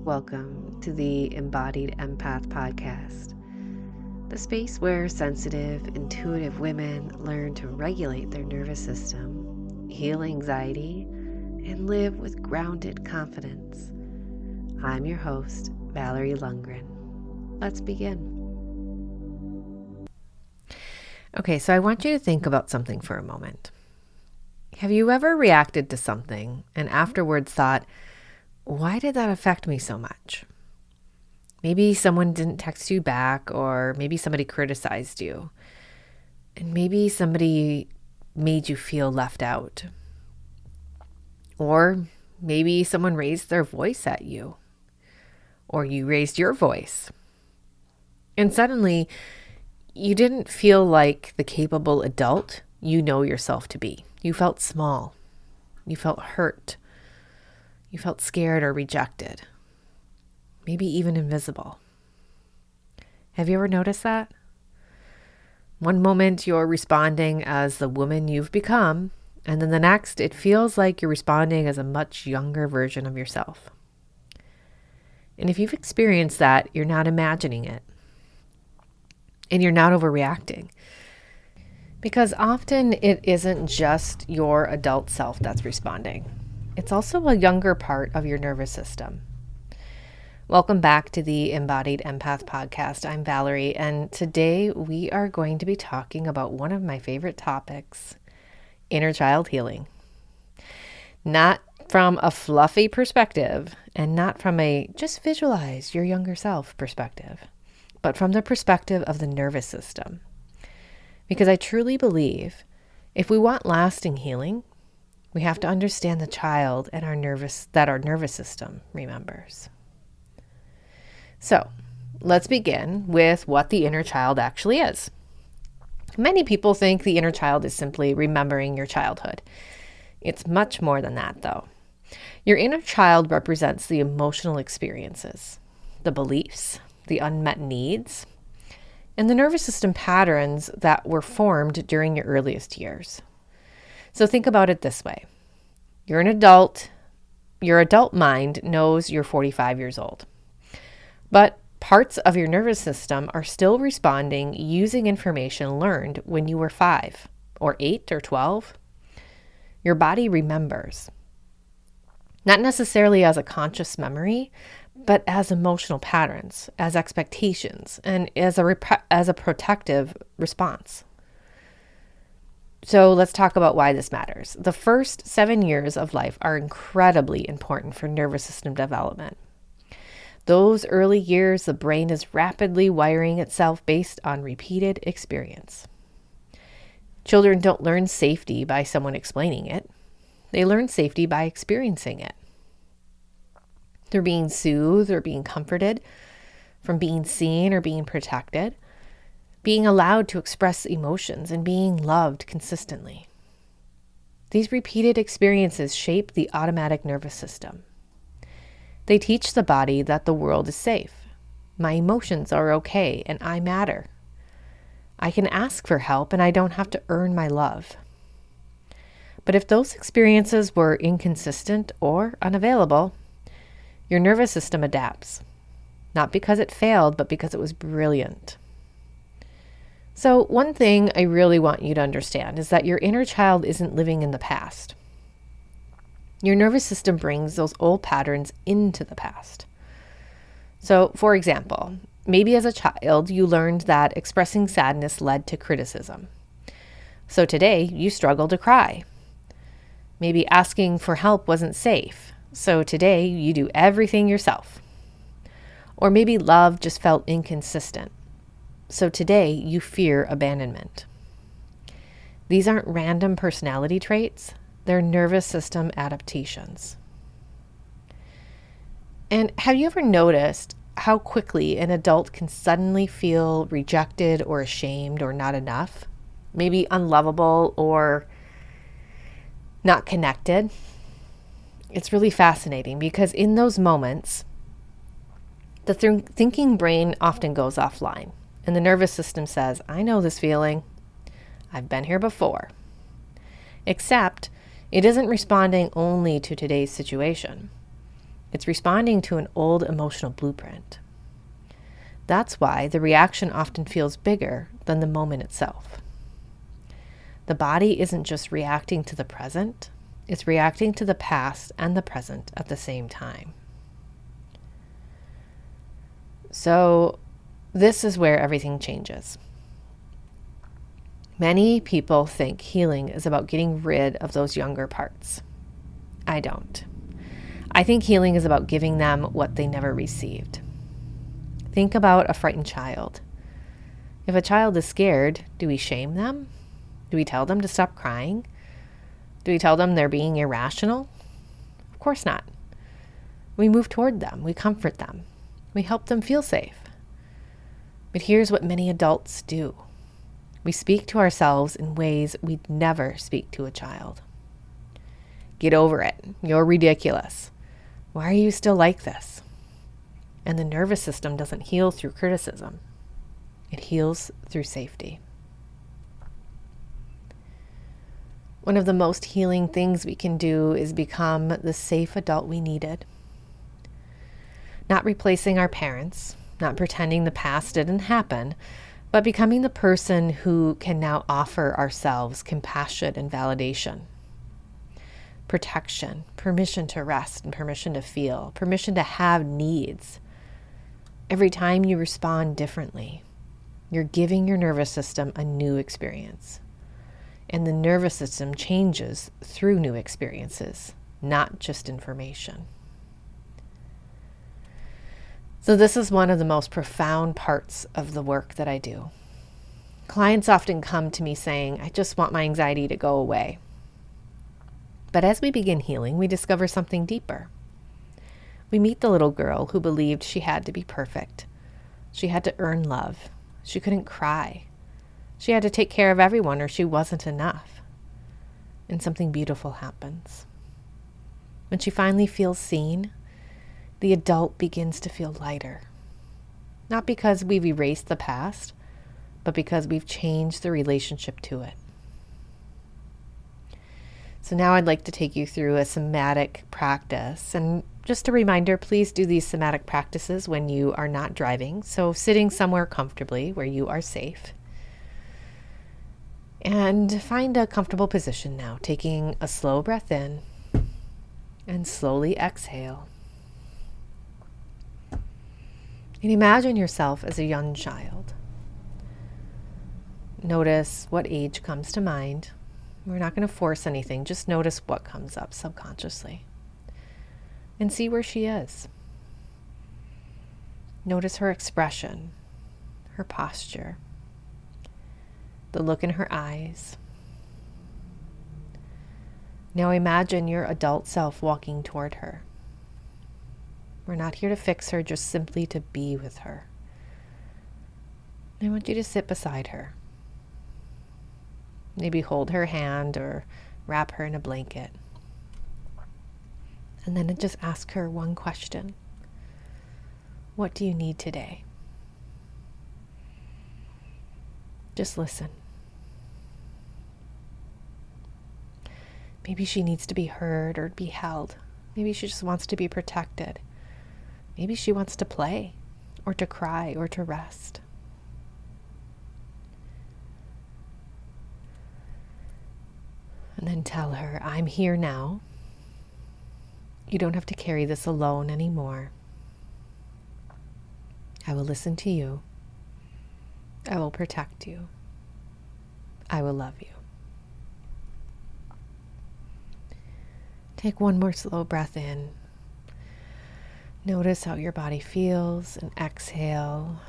Welcome to the Embodied Empath Podcast, the space where sensitive, intuitive women learn to regulate their nervous system, heal anxiety, and live with grounded confidence. I'm your host, Valerie Lundgren. Let's begin. Okay, so I want you to think about something for a moment. Have you ever reacted to something and afterwards thought, why did that affect me so much? Maybe someone didn't text you back, or maybe somebody criticized you, and maybe somebody made you feel left out. Or maybe someone raised their voice at you, or you raised your voice. And suddenly, you didn't feel like the capable adult you know yourself to be. You felt small. You felt hurt. You felt scared or rejected. Maybe even invisible. Have you ever noticed that? One moment you're responding as the woman you've become, and then the next it feels like you're responding as a much younger version of yourself. And if you've experienced that, you're not imagining it. And you're not overreacting. Because often it isn't just your adult self that's responding. It's also a younger part of your nervous system. Welcome back to the Embodied Empath Podcast. I'm Valerie, and today we are going to be talking about one of my favorite topics, inner child healing. Not from a fluffy perspective, and not from a just visualize your younger self perspective, but from the perspective of the nervous system. Because I truly believe if we want lasting healing, we have to understand the child and our nervous system remembers. So let's begin with what the inner child actually is. Many people think the inner child is simply remembering your childhood. It's much more than that, though. Your inner child represents the emotional experiences, the beliefs, the unmet needs, and the nervous system patterns that were formed during your earliest years. So think about it this way. You're an adult. Your adult mind knows you're 45 years old. But parts of your nervous system are still responding using information learned when you were 5 or 8 or 12. Your body remembers. Not necessarily as a conscious memory, but as emotional patterns, as expectations, and as a protective response. So let's talk about why this matters. The first 7 years of life are incredibly important for nervous system development. Those early years, the brain is rapidly wiring itself based on repeated experience. Children don't learn safety by someone explaining it. They learn safety by experiencing it. They're being soothed or being comforted, from being seen or being protected, being allowed to express emotions, and being loved consistently. These repeated experiences shape the automatic nervous system. They teach the body that the world is safe. My emotions are okay and I matter. I can ask for help and I don't have to earn my love. But if those experiences were inconsistent or unavailable, your nervous system adapts. Not because it failed, but because it was brilliant. So one thing I really want you to understand is that your inner child isn't living in the past. Your nervous system brings those old patterns into the past. So, for example, maybe as a child you learned that expressing sadness led to criticism. So today you struggle to cry. Maybe asking for help wasn't safe. So today you do everything yourself. Or maybe love just felt inconsistent. So today you fear abandonment. These aren't random personality traits. They're nervous system adaptations. And have you ever noticed how quickly an adult can suddenly feel rejected or ashamed or not enough? Maybe unlovable or not connected? It's really fascinating because in those moments, the thinking brain often goes offline. And the nervous system says, I know this feeling. I've been here before. Except it isn't responding only to today's situation. It's responding to an old emotional blueprint. That's why the reaction often feels bigger than the moment itself. The body isn't just reacting to the present, it's reacting to the past and the present at the same time. So this is where everything changes. Many people think healing is about getting rid of those younger parts. I don't. I think healing is about giving them what they never received. Think about a frightened child. If a child is scared, do we shame them? Do we tell them to stop crying? Do we tell them they're being irrational? Of course not. We move toward them. We comfort them. We help them feel safe. But here's what many adults do. We speak to ourselves in ways we'd never speak to a child. Get over it. You're ridiculous. Why are you still like this? And the nervous system doesn't heal through criticism. It heals through safety. One of the most healing things we can do is become the safe adult we needed. Not replacing our parents, not pretending the past didn't happen, but becoming the person who can now offer ourselves compassion and validation. Protection, permission to rest and permission to feel, permission to have needs. Every time you respond differently, you're giving your nervous system a new experience. And the nervous system changes through new experiences, not just information. So this is one of the most profound parts of the work that I do. Clients often come to me saying, I just want my anxiety to go away. But as we begin healing, we discover something deeper. We meet the little girl who believed she had to be perfect. She had to earn love. She couldn't cry. She had to take care of everyone or she wasn't enough. And something beautiful happens. When she finally feels seen, the adult begins to feel lighter. Not because we've erased the past, but because we've changed the relationship to it. So now I'd like to take you through a somatic practice. And just a reminder, please do these somatic practices when you are not driving. So sitting somewhere comfortably where you are safe. And find a comfortable position now, taking a slow breath in and slowly exhale. And imagine yourself as a young child. Notice what age comes to mind. We're not going to force anything, just notice what comes up subconsciously. And see where she is. Notice her expression, her posture, the look in her eyes. Now imagine your adult self walking toward her. We're not here to fix her, just simply to be with her. I want you to sit beside her. Maybe hold her hand or wrap her in a blanket. And then just ask her one question. What do you need today? Just listen. Maybe she needs to be heard or be held. Maybe she just wants to be protected. Maybe she wants to play or to cry or to rest. And then tell her, I'm here now. You don't have to carry this alone anymore. I will listen to you. I will protect you. I will love you. Take one more slow breath in. Notice how your body feels and exhale.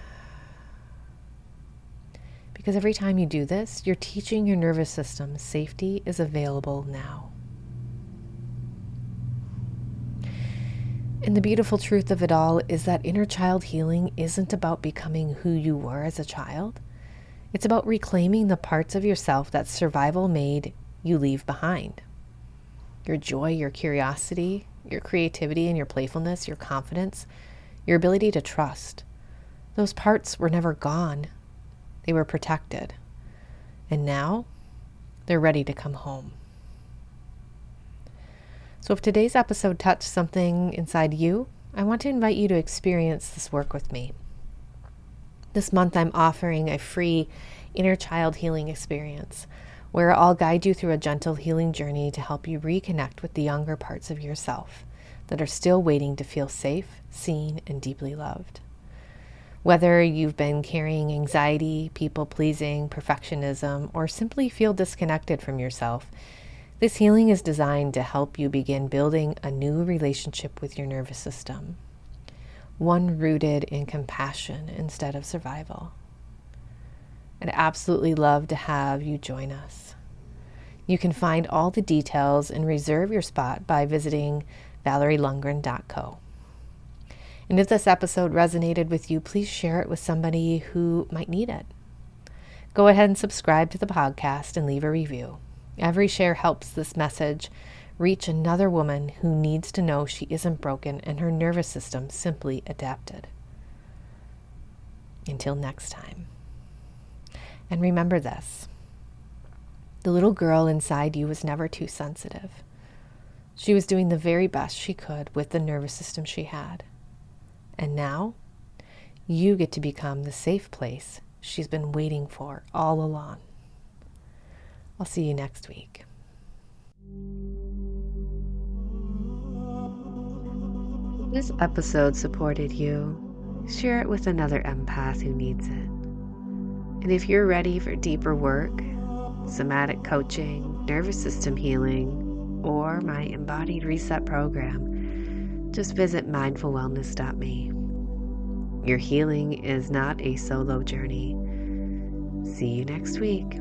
Because every time you do this, you're teaching your nervous system safety is available now. And the beautiful truth of it all is that inner child healing isn't about becoming who you were as a child. It's about reclaiming the parts of yourself that survival made you leave behind. Your joy, your curiosity, your creativity and your playfulness, your confidence, your ability to trust. Those parts were never gone. They were protected. And now they're ready to come home. So if today's episode touched something inside you, I want to invite you to experience this work with me. This month, I'm offering a free inner child healing experience where I'll guide you through a gentle healing journey to help you reconnect with the younger parts of yourself that are still waiting to feel safe, seen, and deeply loved. Whether you've been carrying anxiety, people-pleasing, perfectionism, or simply feel disconnected from yourself, this healing is designed to help you begin building a new relationship with your nervous system, one rooted in compassion instead of survival. I'd absolutely love to have you join us. You can find all the details and reserve your spot by visiting valerielundgren.co. And if this episode resonated with you, please share it with somebody who might need it. Go ahead and subscribe to the podcast and leave a review. Every share helps this message reach another woman who needs to know she isn't broken and her nervous system simply adapted. Until next time. And remember this. The little girl inside you was never too sensitive. She was doing the very best she could with the nervous system she had. And now, you get to become the safe place she's been waiting for all along. I'll see you next week. This episode supported you. Share it with another empath who needs it. And if you're ready for deeper work, somatic coaching, nervous system healing, or my Embodied Reset program, just visit mindfulwellness.me. Your healing is not a solo journey. See you next week.